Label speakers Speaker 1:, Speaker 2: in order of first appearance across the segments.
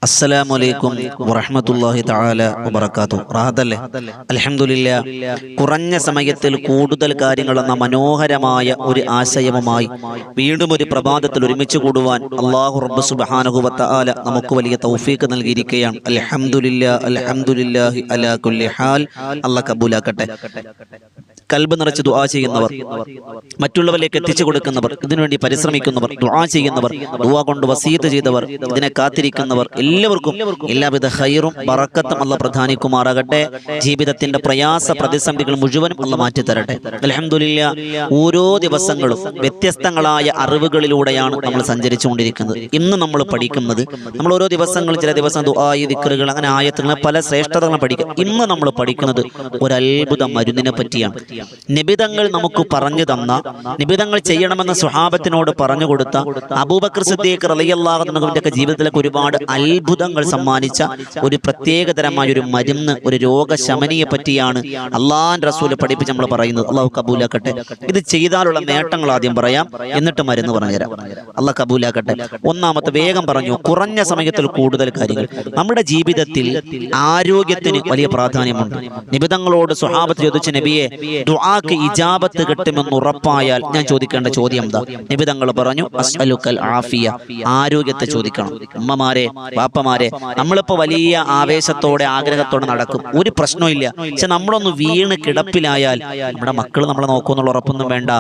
Speaker 1: അസ്സലാമലൈക്കും വറഹ്മത്തുള്ളാഹി തആല വബറകാതുഹു. റാഹത്തല്ലേ? അൽഹംദുലില്ലാ. കുറഞ്ഞ സമയത്തിൽ കൂടുതൽ കാര്യങ്ങൾ എന്ന മനോഹരമായ ഒരു ആശയവുമായി വീണ്ടും ഒരു പ്രഭാതത്തിൽ ഒരുമിച്ച് കൂടുവാൻ അല്ലാഹു റബ്ബ് സുബ്ഹാനഹു വ തആല നമുക്ക് വലിയ തൗഫീഖ് നൽകിയിരിക്കുകയാണ്. അൽഹംദുലില്ലാ, അൽഹംദുലില്ലാഹി അലാ കുല്ലി ഹാൽ. അല്ലാഹ് കബൂലാക്കട്ടെ. കൽബ് നിറച്ച് ദുആ ചെയ്യുന്നവർ, മറ്റുള്ളവരിലേക്ക് എത്തിച്ചു കൊടുക്കുന്നവർ, ഇതിനുവേണ്ടി പരിശ്രമിക്കുന്നവർ, ദുആ ചെയ്യുന്നവർ, ദുആ കൊണ്ട് വസീയത്ത് ചെയ്തവർ, ഇതിനെ കാത്തിരിക്കുന്നവർ, എല്ലാവർക്കും എല്ലാവിധ ഖൈറും ബറക്കത്തും അല്ലാഹ് പ്രദാനിക്കുമാറാകട്ടെ. ജീവിതത്തിന്റെ പ്രയാസ പ്രതിസന്ധികൾ മുഴുവനും അല്ലാഹ് മാറ്റി തരട്ടെ. അൽഹംദുലില്ലാ. ഓരോ ദിവസങ്ങളും വ്യത്യസ്തങ്ങളായ അറിവുകളിലൂടെയാണ് നമ്മൾ സഞ്ചരിച്ചുകൊണ്ടിരിക്കുന്നത്. ഇന്ന് നമ്മൾ പഠിക്കുന്നത്, നമ്മൾ ഓരോ ദിവസങ്ങളും ചില ദിവസം ദുആഇ, ദിക്റുകൾ, അങ്ങനെ ആയത്തുകൾ, പല ശ്രേഷ്ഠതകളും പഠിക്കുക. ഇന്ന് നമ്മൾ പഠിക്കുന്നത് ഒരു അത്ഭുത മരുന്നിനെ പറ്റിയാണ്. നിബിതങ്ങൾ നമുക്ക് പറഞ്ഞു തന്ന, നിബിതങ്ങൾ ചെയ്യണമെന്ന് സ്വഹാബത്തിനോട് പറഞ്ഞു കൊടുത്ത അബൂബക്കർ സിദ്ദീഖ് റളിയല്ലാഹു അൻഹുവിന്റെ ജീവിതത്തിലേക്ക് ഒരുപാട് അത്ഭുതങ്ങൾ സമ്മാനിച്ച ഒരു പ്രത്യേകതരമായ ഒരു മരുന്ന്, ഒരു രോഗശമനിയെ പറ്റിയാണ് അല്ലാഹുവിന്റെ റസൂൽ പഠിപ്പിച്ച് നമ്മൾ പറയുന്നത്. അല്ലാഹു കബൂലാക്കട്ടെ. ഇത് ചെയ്താലുള്ള നേട്ടങ്ങൾ ആദ്യം പറയാം, എന്നിട്ട് മരുന്ന് പറഞ്ഞുതരാം. അല്ലാഹ് കബൂലാക്കട്ടെ. ഒന്നാമത്തെ വേഗം പറഞ്ഞു, കുറഞ്ഞ സമയത്തിൽ കൂടുതൽ കാര്യങ്ങൾ. നമ്മുടെ ജീവിതത്തിൽ ആരോഗ്യത്തിന് വലിയ പ്രാധാന്യമുണ്ട്. നിബിതങ്ങളോട് സ്വഹാബത്ത് ചോദിച്ച, നബിയെ, ദുആക്ക് ഇജാബത്ത് കിട്ടുമെന്ന് ഉറപ്പായാൽ ഞാൻ ചോദിക്കേണ്ട ചോദ്യം എന്താ? നിബിതങ്ങൾ പറഞ്ഞു, അസ്അലുക്കൽ ആഫിയ, ആരോഗ്യത്തെ ചോദിക്കണം. ഉമ്മമാരെ, ബാപ്പമാരെ, നമ്മളിപ്പോ വലിയ ആവേശത്തോടെ ആഗ്രഹത്തോടെ നടക്കും, ഒരു പ്രശ്നമില്ല. പക്ഷെ നമ്മളൊന്ന് വീണ് കിടപ്പിലായാൽ നമ്മുടെ മക്കൾ നമ്മളെ നോക്കുമെന്നുള്ള ഉറപ്പൊന്നും വേണ്ട,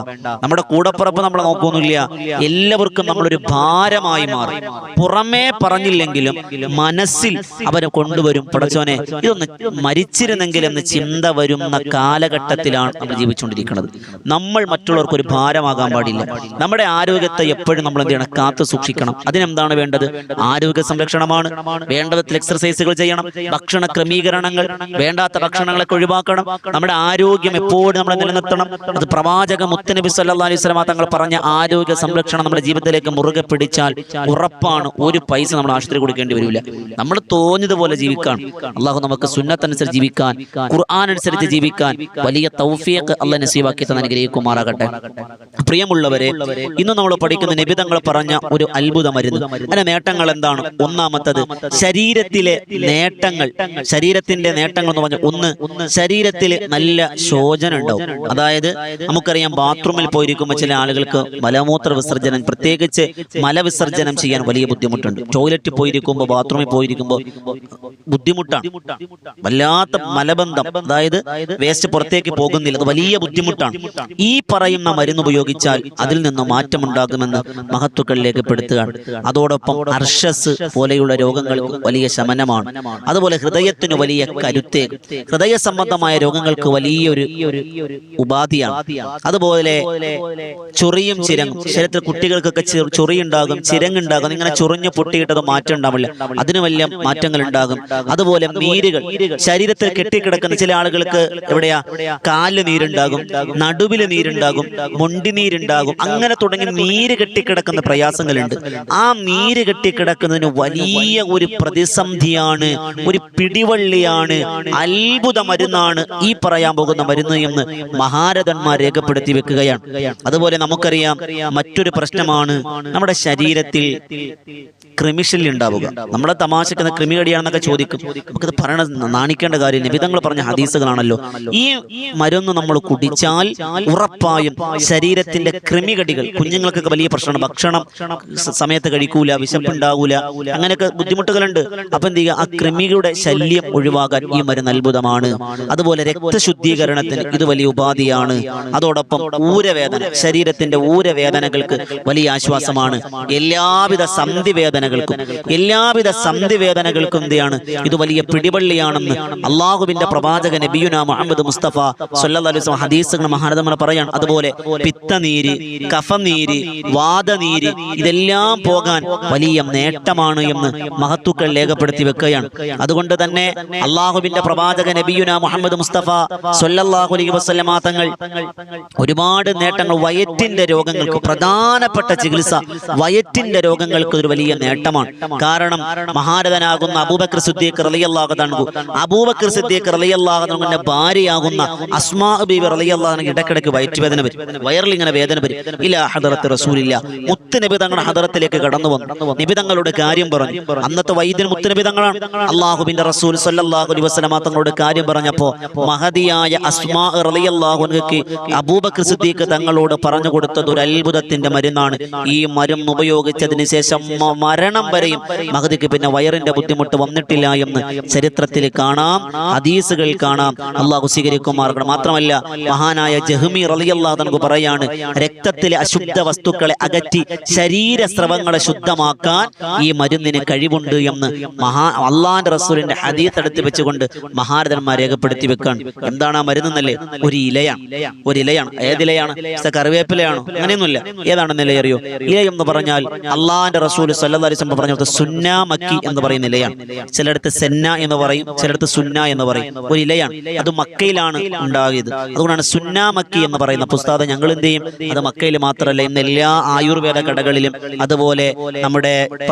Speaker 1: നമ്മുടെ കൂടപ്പുറപ്പ് നമ്മളെ നോക്കുന്നില്ല. എല്ലാവർക്കും നമ്മളൊരു ഭാരമായി മാറും. പുറമേ പറഞ്ഞില്ലെങ്കിലും മനസ്സിൽ അവരെ കൊണ്ടുവരും. പടച്ചോനെ, ഇതൊന്ന് മരിച്ചിരുന്നെങ്കിൽ എന്ന് ചിന്ത വരുന്ന കാലഘട്ടത്തിലാണ് നമ്മൾ ജീവിച്ചുകൊണ്ടിരിക്കുന്നത്. നമ്മൾ മറ്റുള്ളവർക്ക് ഒരു ഭാരമാകാൻ പാടില്ല. നമ്മുടെ ആരോഗ്യത്തെ എപ്പോഴും നമ്മൾ എന്ത് ചെയ്യണം? കാത്തു സൂക്ഷിക്കണം. അതിനെന്താണ് വേണ്ടത്? ആരോഗ്യ സംരക്ഷണമാണ്. വേണ്ട വിധത്തിൽ എക്സർസൈസുകൾ ചെയ്യണം, ഭക്ഷണ ക്രമീകരണങ്ങൾ, വേണ്ടാത്ത ഭക്ഷണങ്ങളൊക്കെ ഒഴിവാക്കണം. നമ്മുടെ ആരോഗ്യം എപ്പോഴും നമ്മൾ നിലനിർത്തണം. അത് പ്രവാചക മുത്തുനബി സല്ലല്ലാഹു അലൈഹി വസല്ലം തങ്ങൾ പറഞ്ഞ ആരോഗ്യ സംരക്ഷണം നമ്മുടെ ജീവിതത്തിലേക്ക് മുറുകെ പിടിച്ചാൽ ഉറപ്പാണ് ഒരു പൈസ നമ്മൾ ആശുപത്രി കൊടുക്കേണ്ടി വരില്ല. നമ്മൾ തോന്നിയതുപോലെ ജീവിക്കാൻ, അള്ളാഹു നമുക്ക് സുന്നത്തനുസരിച്ച് ജീവിക്കാൻ, ഖുർആൻ അനുസരിച്ച് ജീവിക്കാൻ വലിയ തൗഫീഖ് അല്ലാഹ് നസീബാക്കി തന്നെ അനുഗ്രഹിക്കുമാറാകട്ടെ. പ്രിയമുള്ളവരെ, ഇന്ന് നമ്മൾ പഠിക്കുന്ന നബിതങ്ങൾ പറഞ്ഞ ഒരു അത്ഭുത മരുന്ന്. അതിന്റെ നേട്ടങ്ങൾ എന്താണ്? ഒന്നാമത്തത്, ശരീരത്തിലെ നേട്ടങ്ങൾ. ശരീരത്തിന്റെ നേട്ടങ്ങൾ എന്ന് പറഞ്ഞാൽ, ഒന്ന്, ശരീരത്തിൽ നല്ല ശോചന ഉണ്ടാവും. അതായത് നമുക്കറിയാം, ബാത്റൂമിൽ പോയിരിക്കുമ്പോൾ ചില ആളുകൾക്ക് മലമൂത്ര വിസർജനം, പ്രത്യേകിച്ച് മലവിസർജനം ചെയ്യാൻ വലിയ ബുദ്ധിമുട്ടുണ്ട്. ടോയ്ലറ്റിൽ പോയിരിക്കുമ്പോൾ, ബാത്റൂമിൽ പോയിരിക്കുമ്പോൾ ബുദ്ധിമുട്ടാണ്, വല്ലാത്ത മലബന്ധം, അതായത് വേസ്റ്റ് പുറത്തേക്ക് പോകുന്നില്ല, അത് വലിയ ബുദ്ധിമുട്ടാണ്. ഈ പറയുന്ന മരുന്ന് ഉപയോഗിച്ചാൽ അതിൽ നിന്ന് മാറ്റമുണ്ടാകുമെന്ന് മഹത്തുക്കൾ രേഖപ്പെടുത്തുകയാണ്. അതോടൊപ്പം അർശസ് പോലെയുള്ള രോഗങ്ങൾക്ക് വലിയ ശമനമാണ്. അതുപോലെ ഹൃദയത്തിന് വലിയ കരുത്തേക്കും. ഹൃദയ സംബന്ധമായ രോഗങ്ങൾക്ക് വലിയൊരു ഉപാധിയാണ്. അതുപോലെ ചൊറിയും ചിരങ്ങും. ശരീരത്തിൽ കുട്ടികൾക്കൊക്കെ ചൊറിയുണ്ടാകും, ചിരങ്ങുണ്ടാകും. ഇങ്ങനെ ചൊറിഞ്ഞ് പൊട്ടിയിട്ടത് മാറ്റം ഉണ്ടാവില്ല, അതിന് വലിയ മാറ്റങ്ങൾ ഉണ്ടാകും. അതുപോലെ നീരുകൾ, ശരീരത്തിൽ കെട്ടിക്കിടക്കുന്ന ചില ആളുകൾക്ക് എവിടെയാ? കാലില് നീരുണ്ടാകും, നടുവില് നീരുണ്ടാകും, മൊണ്ടി നീരുണ്ടാകും. അങ്ങനെ തുടങ്ങി നീര് കെട്ടിക്കിടക്കുന്ന പ്രയാസങ്ങളുണ്ട്. ആ നീര് കെട്ടിക്കിടക്കുന്നതിന് വലിയ ഒരു പ്രതിസന്ധിയാണ്, ഒരു പിടിവള്ളിയാണ്, അത്ഭുത മരുന്നാണ് ഈ പറയാൻ പോകുന്ന മരുന്ന് എന്ന് മഹാരഥന്മാർ രേഖപ്പെടുത്തി വെക്കുകയാണ്. അതുപോലെ നമുക്കറിയാം, മറ്റൊരു പ്രശ്നമാണ് നമ്മുടെ ശരീരത്തിൽ കൃമിശല്യം ഉണ്ടാവുക. നമ്മളെ തമാശക്കുന്ന കൃമികടിയാണെന്നൊക്കെ ചോദിക്കും. നമുക്കത് പറയണ നാണിക്കേണ്ട കാര്യം, നിബിതങ്ങൾ പറഞ്ഞ ഹദീസുകളാണല്ലോ. ഈ മരുന്ന് നമ്മൾ കുടിച്ചാൽ ഉറപ്പായും ശരീരത്തിന്റെ കൃമികടികൾ, കുഞ്ഞുങ്ങൾക്കൊക്കെ വലിയ പ്രശ്നമാണ്, ഭക്ഷണം സമയത്ത് കഴിക്കൂല, വിശപ്പുണ്ടാകൂല, അങ്ങനെയൊക്കെ ബുദ്ധിമുട്ടുകളുണ്ട്. അപ്പൊ എന്ത് ചെയ്യുക? ആ കൃമികളുടെ ശല്യം ഒഴിവാക്കാൻ ഈ മരുന്ന് അത്ഭുതമാണ്. അതുപോലെ രക്തശുദ്ധീകരണത്തിന് ഇത് വലിയ ഉപാധിയാണ്. അതോടൊപ്പം ഊരവേദന, ശരീരത്തിന്റെ ഊരവേദനകൾക്ക് വലിയ ആശ്വാസമാണ്. എല്ലാവിധ സന്ധിവേദനകൾക്കും എന്താണ്? ഇത് വലിയ പിടിവള്ളിയാണെന്ന് അള്ളാഹുവിന്റെ പ്രവാചക നബിയുനാ മുഹമ്മദ് മുസ്തഫ സ്വല്ലല്ലാഹു അലൈഹി വസല്ലം ഹദീസുകൾ മഹാരഥന്മാർ പറയാണ്. അതുപോലെ പിത്തനീര്, കഫനീര്, വാദനീര്, ഇതെല്ലാം പോകാൻ വലിയ നേട്ടമാണ് എന്ന് മഹത്തുക്കൾ രേഖപ്പെടുത്തി വെക്കുകയാണ്. അതുകൊണ്ട് തന്നെ അള്ളാഹുവിന്റെ പ്രവാചക നബിയുനാ മുഹമ്മദ് മുസ്തഫ സ്വല്ലല്ലാഹു അലൈഹി വസല്ലം തങ്ങൾ ഒരുപാട് നേട്ടങ്ങൾ, വയറ്റിന്റെ രോഗങ്ങൾക്ക് പ്രധാനപ്പെട്ട ചികിത്സ, വയറ്റിന്റെ രോഗങ്ങൾക്ക് ഒരു വലിയ നേട്ടമാണ്. കാരണം മഹാരഥനാകുന്ന അബൂബക്കർ സിദ്ദീഖ് റളിയല്ലാഹു അൻഹു, അബൂബക്കർ സിദ്ദീഖ് റളിയല്ലാഹു അൻഹുവിന്റെ ഭാര്യയാകുന്ന അസ്മാ ബീവി റളിയല്ലാഹു അൻഹ ഇടയ്ക്കിടയ്ക്ക് വയറ്റുവേദന വരും, വയറിൽ ഇങ്ങനെ വേദന വരും. ഇലാ ഹദറത്ത് റസൂലില്ല, മുത്തുനബി തങ്ങളുടെ ഹദറത്തിലേക്ക് കടന്നു വന്നു, നബി തങ്ങളുടെ കാര്യം പറഞ്ഞു. അന്നത്തെ വൈദ്യൻ മുത്തുനബി തങ്ങളാണ്. അല്ലാഹുവിന്റെ റസൂൽ സ്വല്ലല്ലാഹു അലൈഹി വസല്ലമ തങ്ങളുടെ കാര്യം പറഞ്ഞപ്പോ മഹദിയായ അസ്മാ റളിയല്ലാഹു അൻഹയ്ക്ക് അബൂബക്കർ സിദ്ദീഖ് തങ്ങളോട് പറഞ്ഞു കൊടുത്തത് ഒരു അത്ഭുതത്തിന്റെ മരുന്നാണ്. ഈ മരുന്ന് ഉപയോഗിച്ചതിന് ശേഷം മരണം വരെയും മഹദിക്ക് പിന്നെ വയറിന്റെ ബുദ്ധിമുട്ട് വന്നിട്ടില്ല എന്ന് ചരിത്രത്തിൽ കാണാം, ഹദീസുകൾ കാണാം. അള്ളാഹു സ്വീകരിക്കുമാറാകട്ടെ. മാത്രമല്ല മഹാനായ ജഹ്മി റളിയല്ലാഹു അൻഹു പറയാണ്, രക്തത്തിലെ അശുദ്ധ വസ്തുക്കളെ അകറ്റി ശരീരസ്രവങ്ങളെ ശുദ്ധമാക്കാൻ ഈ മരുന്നിന് കഴിവുണ്ട് എന്ന് അള്ളാന്റെ റസൂലിന്റെ ഹദീസ് എടുത്ത് വെച്ചുകൊണ്ട് മഹാരഥന്മാർ രേഖപ്പെടുത്തി വെക്കാൻ. എന്താണ് ആ മരുന്നല്ലേ? ഒരു ഇലയാണ്. ഏതിലയാണ്? കറിവേപ്പിലയാണോ? അങ്ങനെയൊന്നുമില്ല. ഏതാണെന്ന് ഇല അറിയോ? ഇല എന്ന് പറഞ്ഞാൽ അള്ളാന്റെ റസൂൽ സല്ലല്ലാഹു അലൈഹി വസല്ലം പറഞ്ഞ സുന്നാ മക്കി എന്ന് പറയുന്ന ഇലയാണ്. ചിലടത്ത് സെന്ന എന്ന് പറയും, ചിലടത്ത് സുന്ന എന്ന് പറയും. ഒരു ഇലയാണ്, അത് മക്കയിലാണ് ഉണ്ടാകിയത്. അതുകൊണ്ടാണ് സുന്നാ മക്കി എന്ന് പറയുന്ന പുസ്തകം. ഞങ്ങൾ എന്ത് ചെയ്യും? അത് മക്കയിൽ മാത്രമല്ല, ഇന്ന് എല്ലാ ആയുർവേദ കടകളിലും അതുപോലെ നമ്മുടെ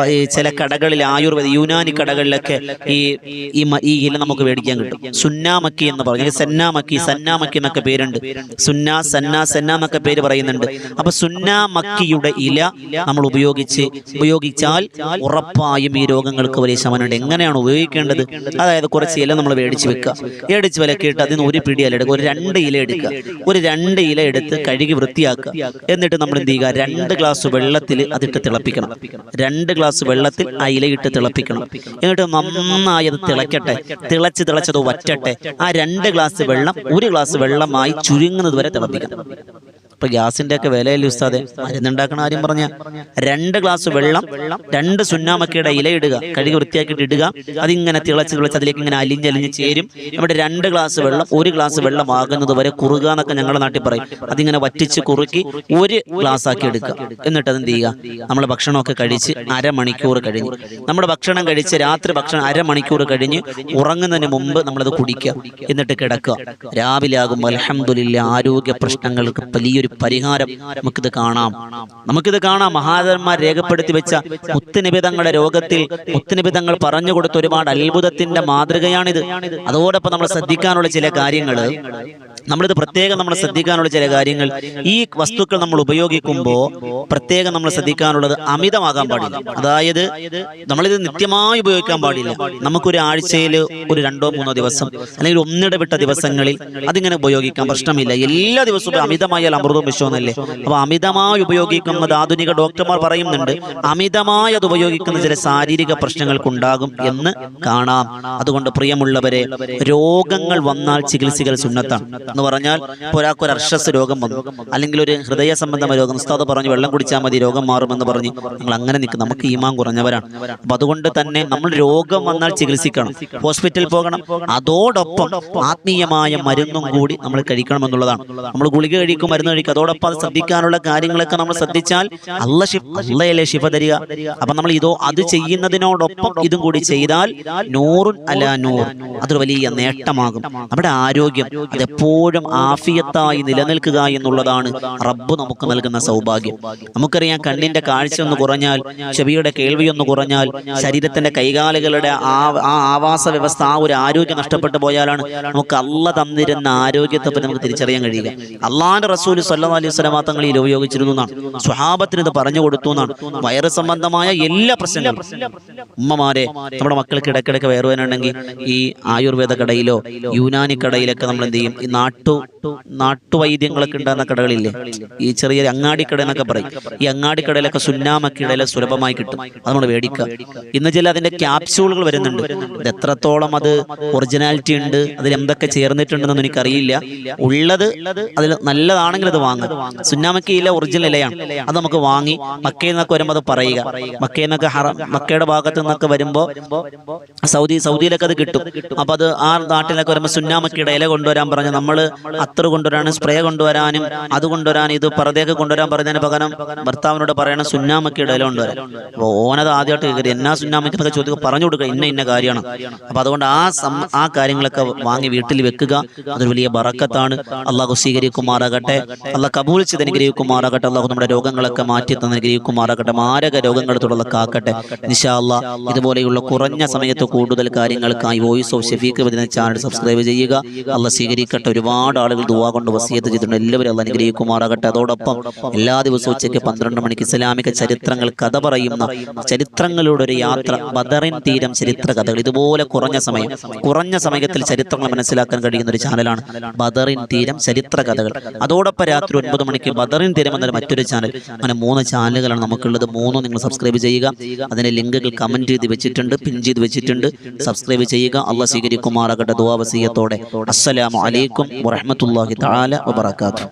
Speaker 1: ചില കടകളിൽ ആയുർവേദ യുനാനി കടകളിലൊക്കെ ഈ ഇല നമുക്ക് മേടിക്കാൻ കിട്ടും. സുന്നാ മക്കി എന്ന് പറഞ്ഞു, സന്നാമക്കി എന്നൊക്കെ പേരുണ്ട്. സുന്ന, സെന്ന എന്നൊക്കെ പേര് പറയുന്നുണ്ട്. അപ്പൊ സുന്നാ മക്കിയുടെ ഇല നമ്മൾ ഉപയോഗിച്ചാൽ ഉറപ്പായും ഈ രോഗങ്ങൾക്ക് വലിയ ശമനമുണ്ട്. എങ്ങനെയാണ് ഉപയോഗിക്കേണ്ടത്? അതായത് കുറച്ച് ഇല നമ്മൾ മേടിച്ച് വെക്കുക, മേടിച്ച് വിലക്കിയിട്ട് അതിന് ഒരു പിടി ഇല എടുക്കുക, ഒരു 2 ഇല എടുക്കുക. ഒരു 2 ഇല എടുത്ത് കഴുകി വൃത്തിയാക്കുക. എന്നിട്ട് നമ്മൾ എന്ത് ചെയ്യുക? 2 ഗ്ലാസ് വെള്ളത്തിൽ അതിട്ട് തിളപ്പിക്കണം. 2 ഗ്ലാസ് വെള്ളത്തിൽ ആ ഇലയിട്ട് തിളപ്പിക്കണം. എന്നിട്ട് നന്നായി അത് തിളക്കട്ടെ, തിളച്ചത് വറ്റട്ടെ. ആ 2 ഗ്ലാസ് വെള്ളം 1 ഗ്ലാസ് വെള്ളമായി ചുരുങ്ങുന്നത് വരെ തിളപ്പിക്കണം. ഇപ്പൊ ഗ്യാസിന്റെ ഒക്കെ വിലയല്ലേ ഉസ്താദെ? മരുന്നുണ്ടാക്കണ കാര്യം പറഞ്ഞ 2 ഗ്ലാസ് വെള്ളം 2 സുന്നാമക്കയുടെ ഇല ഇടുക, കഴുകി വൃത്തിയാക്കിയിട്ട് ഇടുക. അതിങ്ങനെ തിളച്ച് അതിലേക്ക് ഇങ്ങനെ അലിഞ്ഞലിഞ്ഞ് ചേരും. നമ്മുടെ 2 ഗ്ലാസ് വെള്ളം 1 ഗ്ലാസ് വെള്ളം ആകുന്നത് വരെ കുറുക എന്നൊക്കെ ഞങ്ങളുടെ നാട്ടിൽ പറയും. അതിങ്ങനെ വറ്റിച്ച് കുറുക്കി 1 ഗ്ലാസ് ആക്കി എടുക്കുക. എന്നിട്ട് അതെന്ത് ചെയ്യുക? നമ്മൾ ഭക്ഷണമൊക്കെ കഴിച്ച് അരമണിക്കൂർ കഴിഞ്ഞ്, നമ്മുടെ ഭക്ഷണം കഴിച്ച് രാത്രി ഭക്ഷണം അരമണിക്കൂർ കഴിഞ്ഞ് ഉറങ്ങുന്നതിന് മുമ്പ് നമ്മളത് കുടിക്കുക. എന്നിട്ട് കിടക്കുക. രാവിലെ ആകുമ്പോൾ അൽഹംദുലില്ലാ ആരോഗ്യ പ്രശ്നങ്ങൾക്ക് വലിയൊരു പരിഹാരം നമുക്കിത് കാണാം. മഹാരഥന്മാർ രേഖപ്പെടുത്തി വെച്ച മുത്തുനിബിതങ്ങളുടെ രോഗത്തിൽ മുത്തുനിബിതങ്ങൾ പറഞ്ഞു കൊടുത്ത ഒരുപാട് അത്ഭുതത്തിന്റെ മാതൃകയാണിത്. അതോടൊപ്പം നമ്മൾ ശ്രദ്ധിക്കാനുള്ള ചില കാര്യങ്ങൾ, നമ്മൾ ശ്രദ്ധിക്കാനുള്ള ചില കാര്യങ്ങൾ, ഈ വസ്തുക്കൾ നമ്മൾ ഉപയോഗിക്കുമ്പോൾ പ്രത്യേകം നമ്മൾ ശ്രദ്ധിക്കാനുള്ളത് അമിതമാകാൻ പാടില്ല. അതായത് നമ്മളിത് നിത്യമായി ഉപയോഗിക്കാൻ പാടില്ല. നമുക്കൊരു ആഴ്ചയിൽ ഒരു 2-3 ദിവസം അല്ലെങ്കിൽ ഒന്നിടവിട്ട ദിവസങ്ങളിൽ അതിങ്ങനെ ഉപയോഗിക്കാൻ പ്രശ്നമില്ല. എല്ലാ ദിവസവും അമിതമായാൽ അമൃതവും വിഷമെന്നല്ലേ? അപ്പൊ അമിതമായി ഉപയോഗിക്കുന്നത് ആധുനിക ഡോക്ടർമാർ പറയുന്നുണ്ട്, അമിതമായി അത് ഉപയോഗിക്കുന്ന ചില ശാരീരിക പ്രശ്നങ്ങൾക്കുണ്ടാകും എന്ന് കാണാം. അതുകൊണ്ട് പ്രിയമുള്ളവരെ, രോഗങ്ങൾ വന്നാൽ ചികിത്സിക്കൽ സുന്നത്താണ്. എന്ന് പറഞ്ഞാൽ ഒരാൾക്കൊരു അർഷസ് രോഗം വന്നു, അല്ലെങ്കിൽ ഒരു ഹൃദയ സംബന്ധമായ രോഗം, ഉസ്താദ് പറഞ്ഞു വെള്ളം കുടിച്ചാൽ മതി രോഗം മാറുമെന്ന് പറഞ്ഞ് നമ്മൾ അങ്ങനെ നിൽക്കും. നമുക്ക് ഈമാൻ കുറഞ്ഞവരാണ്. അപ്പൊ അതുകൊണ്ട് തന്നെ നമ്മൾ രോഗം വന്നാൽ ചികിത്സിക്കണം, ഹോസ്പിറ്റലിൽ പോകണം. അതോടൊപ്പം ആത്മീയമായ മരുന്നും കൂടി നമ്മൾ കഴിക്കണം എന്നുള്ളതാണ്. നമ്മൾ ഗുളിക കഴിക്കും, മരുന്ന് കഴിക്കും, അതോടൊപ്പം അത് ശ്രദ്ധിക്കാനുള്ള കാര്യങ്ങളൊക്കെ നമ്മൾ ശ്രദ്ധിച്ചാൽ അള്ളയല്ലേ ശിഫ തരിക. അപ്പൊ നമ്മൾ അത് ചെയ്യുന്നതിനോടൊപ്പം ഇതും കൂടി ചെയ്താൽ നൂറുൻ അലാ നൂർ, അതൊരു വലിയ നേട്ടമാകും. നമ്മുടെ ആരോഗ്യം അതെപ്പോഴും ആഫിയത്തായി നിലനിൽക്കുക എന്നുള്ളതാണ് റബ്ബ് നമുക്ക് നൽകുന്ന സൗഭാഗ്യം. നമുക്കറിയാം, കണ്ണിന്റെ കാഴ്ച ഒന്ന് കുറഞ്ഞാൽ, ചെവിയുടെ കേൾവി ഒന്ന് കുറഞ്ഞാൽ, ശരീരത്തിന്റെ കൈകാലുകളുടെ ആ ആവാസ വ്യവസ്ഥ, ആ ഒരു ആരോഗ്യം നഷ്ടപ്പെട്ടു പോയാലാണ് നമുക്ക് അള്ള തന്നിരുന്ന ആരോഗ്യത്തെ പറ്റി നമുക്ക് തിരിച്ചറിയാൻ കഴിയുക. അള്ളാന്റെ റസൂൽ സല്ലല്ലാഹു അലൈഹി വസല്ലം തങ്ങൾ ഇത് ഉപയോഗിച്ചിരുന്നു എന്നാണ്, സ്വഹാബത്തിന് ഇത് പറഞ്ഞു കൊടുത്തു എന്നാണ്. വയറ് സംബന്ധമായ എല്ലാ പ്രശ്നങ്ങളും ഉമ്മമാരെ, നമ്മുടെ മക്കൾക്ക് ഇടയ്ക്കിടയ്ക്ക് വയറുവേനുണ്ടെങ്കിൽ ഈ ആയുർവേദ കടയിലോ യുനാനി കടയിലൊക്കെ നമ്മൾ എന്ത് ചെയ്യും? ഈ നാട്ടുവൈദ്യങ്ങളൊക്കെ ഉണ്ടാകുന്ന കടകളില്ലേ, ഈ ചെറിയ അങ്ങാടിക്കട എന്നൊക്കെ പറയും. ഈ അങ്ങാടിക്കടയിലൊക്കെ സുന്നാമക്കിടയിലെ സുലഭമായി കിട്ടും. അത് നമ്മൾ മേടിക്കുക. ഇന്ന് ചില അതിന്റെ ക്യാപ്സ്യൂളുകൾ വരുന്നുണ്ട്. ഇത് എത്രത്തോളം അത് ഒറിജിനാലിറ്റി ഉണ്ട്, അതിൽ എന്തൊക്കെ ചേർന്നിട്ടുണ്ടെന്നൊന്നും എനിക്കറിയില്ല. ഉള്ളത് അതിൽ നല്ലതാണെങ്കിൽ അത് വാങ്ങുക. സുന്നാമക്കിയില ഒറിജിനൽ ഇലയാണ്, അത് നമുക്ക് വാങ്ങി മക്കയിൽ നിന്നൊക്കെ വരുമ്പോൾ അത് പറയുക. മക്കയുടെ ഭാഗത്ത് നിന്നൊക്കെ വരുമ്പോൾ സൗദിയിലൊക്കെ അത് കിട്ടും. അപ്പൊ അത് ആ നാട്ടിലൊക്കെ വരുമ്പോൾ സുന്നാമക്കിയുടെ ഇല കൊണ്ടുവരാൻ പറഞ്ഞ് നമ്മൾ അത്തർ കൊണ്ടുവരാനും സ്പ്രേ കൊണ്ടുവരാനും അത് കൊണ്ടുവരാനും ഇത് പുറത്തേക്ക് കൊണ്ടുവരാൻ പറഞ്ഞതിന് പകരം ഭർത്താവിനോട് പറയണം സുന്നാമക്കിയുടെ ഇല കൊണ്ടുവരാൻ. അപ്പൊ ഓനത് ആദ്യമായിട്ട് കേൾക്കരുത്. എന്നാ സുന്നാമക്കി എന്നൊക്കെ ചോദിക്കുക, പറഞ്ഞു കൊടുക്കുക ഇന്ന കാര്യമാണ്. അപ്പൊ അതുകൊണ്ട് ആ കാര്യങ്ങളൊക്കെ വാങ്ങി വീട്ടിൽ വെക്കുക. അതൊരു വലിയ ബറക്കത്താണ്. അള്ളാഹു സ്വീകരിക്കുമാറാകട്ടെ. അള്ളാഹ് കബൂൽ ചെയ്ത് അനുഗ്രഹിക്കുമാറാകട്ടെ. അള്ളാഹു നമ്മുടെ രോഗങ്ങളൊക്കെ മാറ്റി തന്നെ അനുഗ്രഹിക്കുമാറാകട്ടെ. മാരക രോഗങ്ങൾ തുടർന്ന് കാക്കട്ടെ ഇൻഷാ അല്ലാഹ്. ഇതുപോലെയുള്ള കുറഞ്ഞ സമയത്ത് കൂടുതൽ കാര്യങ്ങൾക്കായി വോയിസ് ഓഫ് ഷഫീഖ് എന്ന ചാനൽ സബ്സ്ക്രൈബ് ചെയ്യുക. അള്ളാഹ് സ്വീകരിക്കട്ടെ. ഒരുപാട് ആളുകൾ ദുആ കൊണ്ട് വസിയത്ത് ചെയ്തിട്ടുണ്ട്. എല്ലാവരും അള്ളാഹ് അനുഗ്രഹിക്കുമാറാകട്ടെ. അതോടൊപ്പം എല്ലാ ദിവസവും ഉച്ചയ്ക്ക് 12 മണിക്ക് ഇസ്ലാമിക ചരിത്രങ്ങൾ കഥ പറയുന്ന ചരിത്രങ്ങളുടെ ഒരു യാത്ര, ബദറിൻ തീരം ചരിത്ര കഥകൾ. ഇതുപോലെ കുറഞ്ഞ സമയത്തിൽ ചരിത്രങ്ങൾ മനസ്സിലാക്കാൻ കഴിയുന്ന ഒരു ചാനലാണ് ബദറിൻ തീരം ചരിത്ര കഥകൾ. അതോടൊപ്പം രാത്രി 9 മണിക്ക് ബദറിൻ തീരം എന്ന മറ്റൊരു ചാനൽ. അങ്ങനെ 3 ചാനലുകളാണ് നമുക്കുള്ളത്. 3 നിങ്ങൾ സബ്സ്ക്രൈബ് ചെയ്യുക. അതിന്റെ ലിങ്കുകൾ കമന്റ് ചെയ്ത് വെച്ചിട്ടുണ്ട്, പിൻ ചെയ്ത് വെച്ചിട്ടുണ്ട്. സബ്സ്ക്രൈബ് ചെയ്യുക. അള്ളാഹ് സ്വീകരിക്കുമാറാകട്ടെ. ദുആ വസിയത്തോടെ. അസ്സലാമു അലൈക്കും വറഹ്മത്തുള്ളാഹി തആല വബറകാതുഹു.